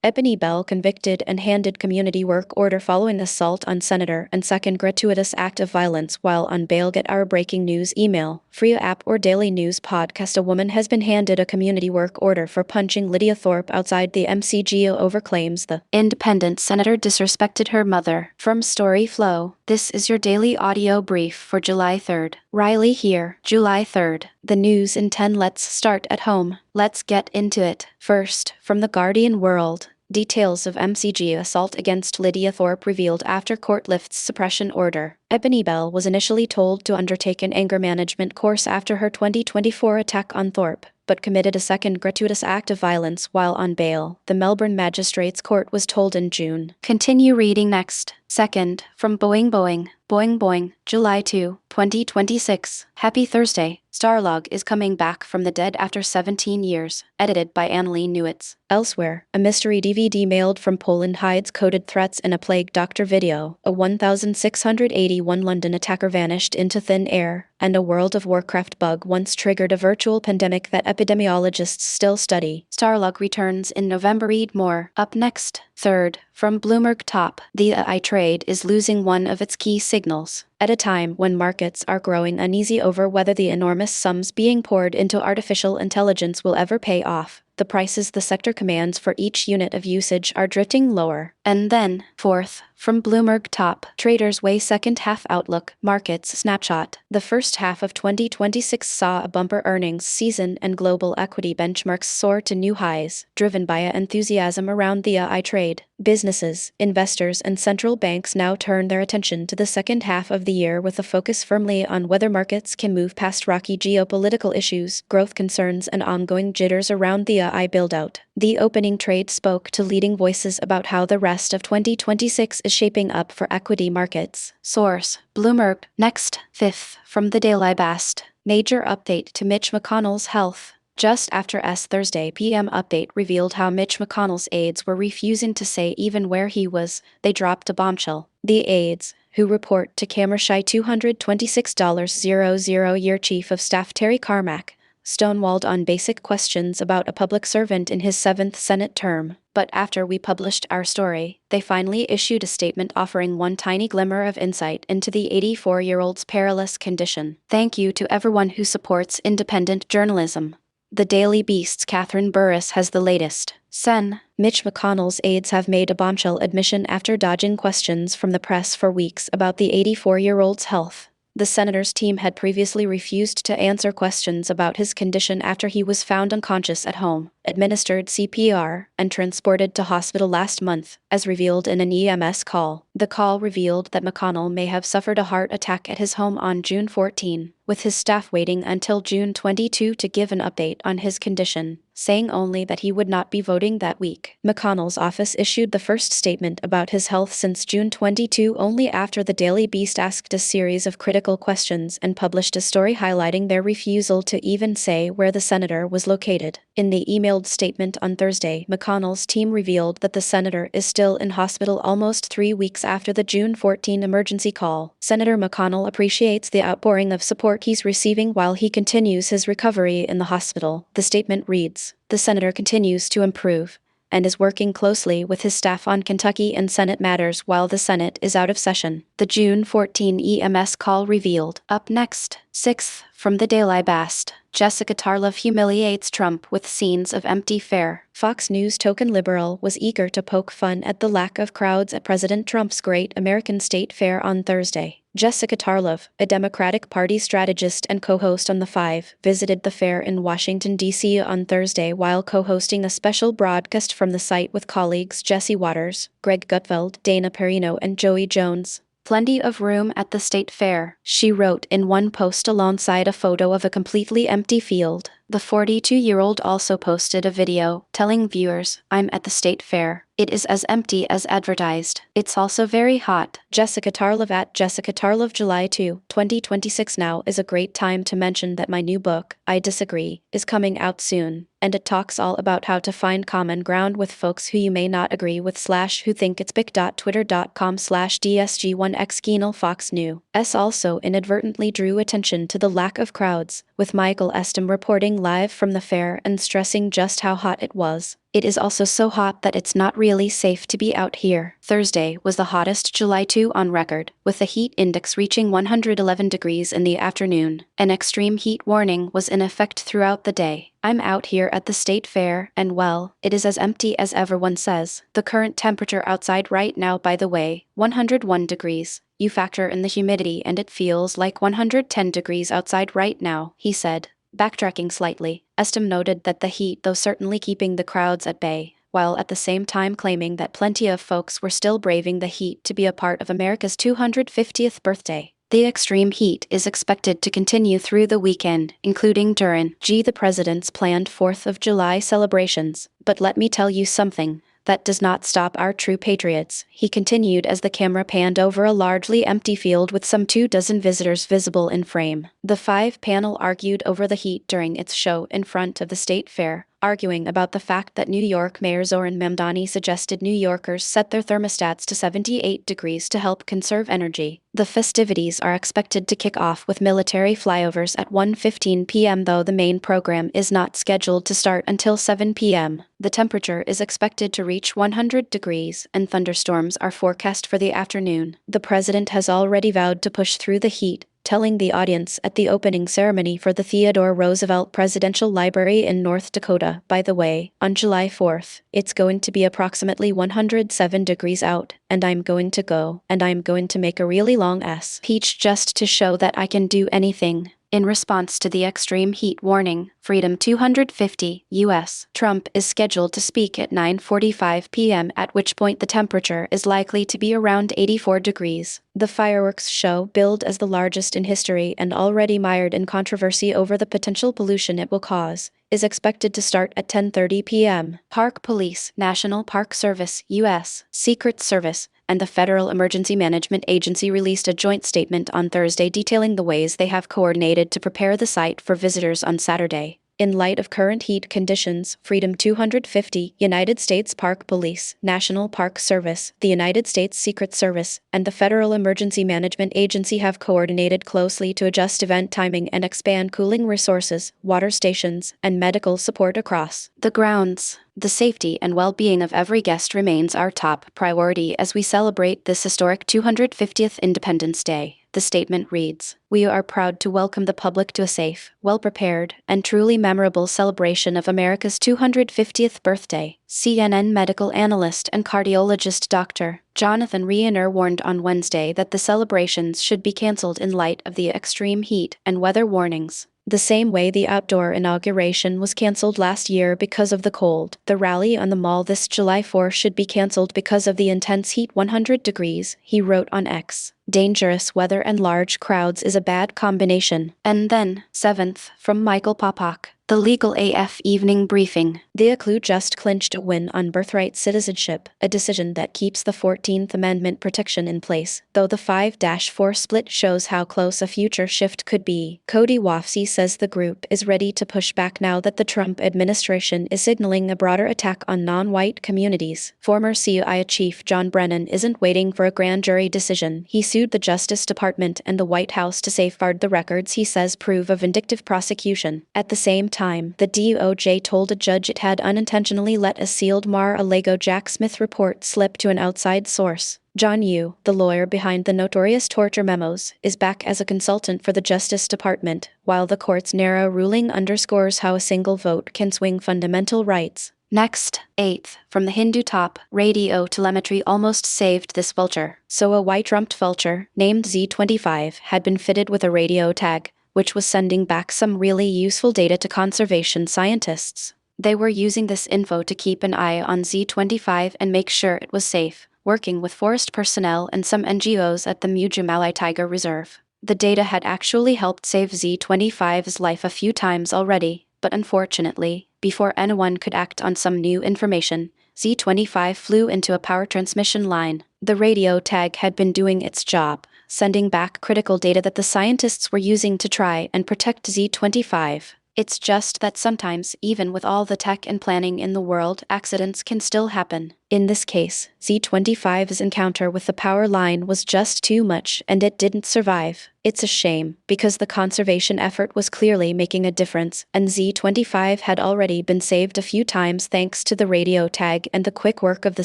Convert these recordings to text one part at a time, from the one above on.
Ebony Bell convicted and handed community work order following assault on senator and second gratuitous act of violence while on bail. Get our breaking news email, free app or daily news podcast. A woman has been handed a community work order for punching Lydia Thorpe outside the MCGO over claims the independent senator disrespected her mother. From storyflo, this is your daily audio brief for July 3rd. Riley here. July 3rd. The news in 10. Let's start at home. Let's get into it. First, from the Guardian World. Details of MCG assault against Lydia Thorpe revealed after court lifts suppression order. Ebony Bell was initially told to undertake an anger management course after her 2024 attack on Thorpe, but committed a second gratuitous act of violence while on bail, the Melbourne Magistrates Court was told in June. Continue reading next. Second, from Boing Boing, July 2, 2026. Happy Thursday. Starlog is coming back from the dead after 17 years. Edited by Annalee Newitz. Elsewhere, a mystery DVD mailed from Poland hides coded threats in a Plague Doctor video. A 1681 London attacker vanished into thin air, and a World of Warcraft bug once triggered a virtual pandemic that epidemiologists still study. Starlog returns in November. Read more. Up next. Third, from Bloomberg Top, the AI trade is losing one of its key signals. At a time when markets are growing uneasy over whether the enormous sums being poured into artificial intelligence will ever pay off, the prices the sector commands for each unit of usage are drifting lower. And then, fourth, from Bloomberg Top, traders weigh second half outlook, markets snapshot. The first half of 2026 saw a bumper earnings season and global equity benchmarks soar to new highs, driven by enthusiasm around the AI trade. Businesses, investors, and central banks now turn their attention to the second half of the year with a focus firmly on whether markets can move past rocky geopolitical issues, growth concerns, and ongoing jitters around the AI build-out. The opening trade spoke to leading voices about how the rest of 2026 is shaping up for equity markets. Source: Bloomberg. Next, fifth, from the Daily Bast. Major update to Mitch McConnell's health. Just after Thursday PM update revealed how Mitch McConnell's aides were refusing to say even where he was, they dropped a bombshell. The aides, who report to camera shy $226,000 year Chief of Staff Terry Carmack, stonewalled on basic questions about a public servant in his 7th Senate term. But after we published our story, they finally issued a statement offering one tiny glimmer of insight into the 84-year-old's perilous condition. Thank you to everyone who supports independent journalism. The Daily Beast's Catherine Burris has the latest. Sen. Mitch McConnell's aides have made a bombshell admission after dodging questions from the press for weeks about the 84-year-old's health. The senator's team had previously refused to answer questions about his condition after he was found unconscious at home, administered CPR, and transported to hospital last month, as revealed in an EMS call. The call revealed that McConnell may have suffered a heart attack at his home on June 14, with his staff waiting until June 22 to give an update on his condition, saying only that he would not be voting that week. McConnell's office issued the first statement about his health since June 22 only after the Daily Beast asked a series of critical questions and published a story highlighting their refusal to even say where the senator was located. In the emailed statement on Thursday, McConnell's team revealed that the senator is still in hospital almost 3 weeks after the June 14 emergency call. Senator McConnell appreciates the outpouring of support he's receiving while he continues his recovery in the hospital. The statement reads, "The senator continues to improve and is working closely with his staff on Kentucky and Senate matters while the Senate is out of session." The June 14 EMS call revealed. Up next, sixth, from the Daily Bast. Jessica Tarlov humiliates Trump with scenes of empty fair. Fox News token liberal was eager to poke fun at the lack of crowds at President Trump's Great American State Fair on Thursday. Jessica Tarlov, a Democratic Party strategist and co-host on The Five, visited the fair in Washington, D.C. on Thursday while co-hosting a special broadcast from the site with colleagues Jesse Waters, Greg Gutfeld, Dana Perino, and Joey Jones. "Plenty of room at the state fair," she wrote in one post alongside a photo of a completely empty field. The 42-year-old also posted a video telling viewers, "I'm at the state fair. It is as empty as advertised. It's also very hot." Jessica Tarlov at Jessica Tarlov July 2, 2026. Now is a great time to mention that my new book, I Disagree, is coming out soon, and it talks all about how to find common ground with folks who you may not agree with / who think it's bic.twitter.com/dsg1xkeenal. Fox News also inadvertently drew attention to the lack of crowds, with Michael Estem reporting live from the fair and stressing just how hot it was. It is also so hot that it's not really safe to be out here. Thursday was the hottest July 2 on record, with the heat index reaching 111 degrees in the afternoon. An extreme heat warning was in effect throughout the day. I'm out here at the state fair, and well, it is as empty as everyone says. The current temperature outside right now, by the way, 101 degrees. You factor in the humidity and it feels like 110 degrees outside right now, he said. Backtracking slightly, Estem noted that the heat, though certainly keeping the crowds at bay, while at the same time claiming that plenty of folks were still braving the heat to be a part of America's 250th birthday. The extreme heat is expected to continue through the weekend, including during the president's planned 4th of July celebrations. But let me tell you something. That does not stop our true patriots, he continued as the camera panned over a largely empty field with some 24 visitors visible in frame. The 5 panel argued over the heat during its show in front of the state fair, arguing about the fact that New York Mayor Zoran Mamdani suggested New Yorkers set their thermostats to 78 degrees to help conserve energy. The festivities are expected to kick off with military flyovers at 1:15 p.m., though the main program is not scheduled to start until 7 p.m. The temperature is expected to reach 100 degrees, and thunderstorms are forecast for the afternoon. The president has already vowed to push through the heat, telling the audience at the opening ceremony for the Theodore Roosevelt Presidential Library in North Dakota, by the way, on July 4th, it's going to be approximately 107 degrees out, and I'm going to go, and I'm going to make a really long speech just to show that I can do anything. In response to the extreme heat warning, Freedom 250, U.S., Trump is scheduled to speak at 9:45 p.m., at which point the temperature is likely to be around 84 degrees. The fireworks show, billed as the largest in history and already mired in controversy over the potential pollution it will cause, is expected to start at 10:30 p.m. Park Police, National Park Service, U.S., Secret Service, and the Federal Emergency Management Agency released a joint statement on Thursday detailing the ways they have coordinated to prepare the site for visitors on Saturday. In light of current heat conditions, Freedom 250, United States Park Police, National Park Service, the United States Secret Service, and the Federal Emergency Management Agency have coordinated closely to adjust event timing and expand cooling resources, water stations, and medical support across the grounds. The safety and well-being of every guest remains our top priority as we celebrate this historic 250th Independence Day. The statement reads, "We are proud to welcome the public to a safe, well-prepared, and truly memorable celebration of America's 250th birthday." CNN medical analyst and cardiologist Dr. Jonathan Riener warned on Wednesday that the celebrations should be canceled in light of the extreme heat and weather warnings. The same way the outdoor inauguration was canceled last year because of the cold, the rally on the Mall this July 4 should be canceled because of the intense heat. 100 degrees, he wrote on X. Dangerous weather and large crowds is a bad combination. And then, 7th, from Michael Popak. The Legal AF Evening Briefing. The ACLU just clinched a win on birthright citizenship, a decision that keeps the 14th Amendment protection in place, though the 5-4 split shows how close a future shift could be. Cody Wofsy says the group is ready to push back now that the Trump administration is signaling a broader attack on non-white communities. Former CIA Chief John Brennan isn't waiting for a grand jury decision. He sued the Justice Department and the White House to safeguard the records he says prove a vindictive prosecution. At the same time, the DOJ told a judge it had unintentionally let a sealed Mar-a-Lago Jack Smith report slip to an outside source. John Yoo, the lawyer behind the notorious torture memos, is back as a consultant for the Justice Department, while the court's narrow ruling underscores how a single vote can swing fundamental rights. Next, 8th, from the Hindu top, radio telemetry almost saved this vulture. So a white-rumped vulture, named Z25, had been fitted with a radio tag, which was sending back some really useful data to conservation scientists. They were using this info to keep an eye on Z25 and make sure it was safe, working with forest personnel and some NGOs at the Mujamalai Tiger Reserve. The data had actually helped save Z25's life a few times already, but unfortunately, before anyone could act on some new information, Z25 flew into a power transmission line. The radio tag had been doing its job, sending back critical data that the scientists were using to try and protect Z25. It's just that sometimes, even with all the tech and planning in the world, accidents can still happen. In this case, Z25's encounter with the power line was just too much and it didn't survive. It's a shame, because the conservation effort was clearly making a difference, and Z25 had already been saved a few times thanks to the radio tag and the quick work of the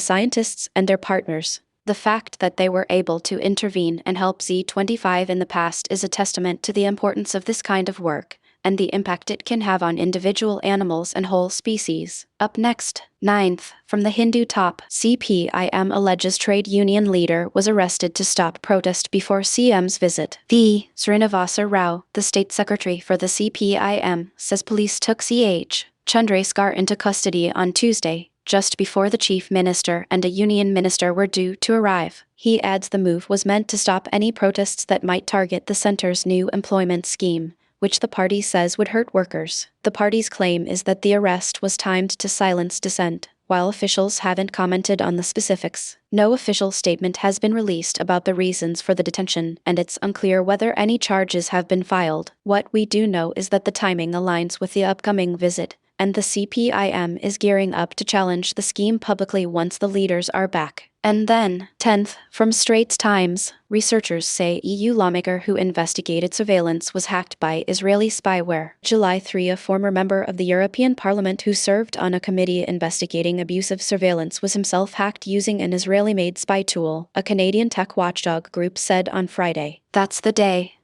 scientists and their partners. The fact that they were able to intervene and help Z25 in the past is a testament to the importance of this kind of work and the impact it can have on individual animals and whole species. Up next, 9th, from the Hindu top, CPIM alleges trade union leader was arrested to stop protest before CM's visit. The Srinivasa Rao, the state secretary for the CPIM, says police took CH Chandrasekhar into custody on Tuesday, just before the chief minister and a union minister were due to arrive. He adds the move was meant to stop any protests that might target the center's new employment scheme, which the party says would hurt workers. The party's claim is that the arrest was timed to silence dissent, while officials haven't commented on the specifics. No official statement has been released about the reasons for the detention, and it's unclear whether any charges have been filed. What we do know is that the timing aligns with the upcoming visit, and the CPIM is gearing up to challenge the scheme publicly once the leaders are back. And then, 10th, from Straits Times, researchers say EU lawmaker who investigated surveillance was hacked by Israeli spyware. July 3, a former member of the European Parliament who served on a committee investigating abusive surveillance was himself hacked using an Israeli-made spy tool, a Canadian tech watchdog group said on Friday. That's the day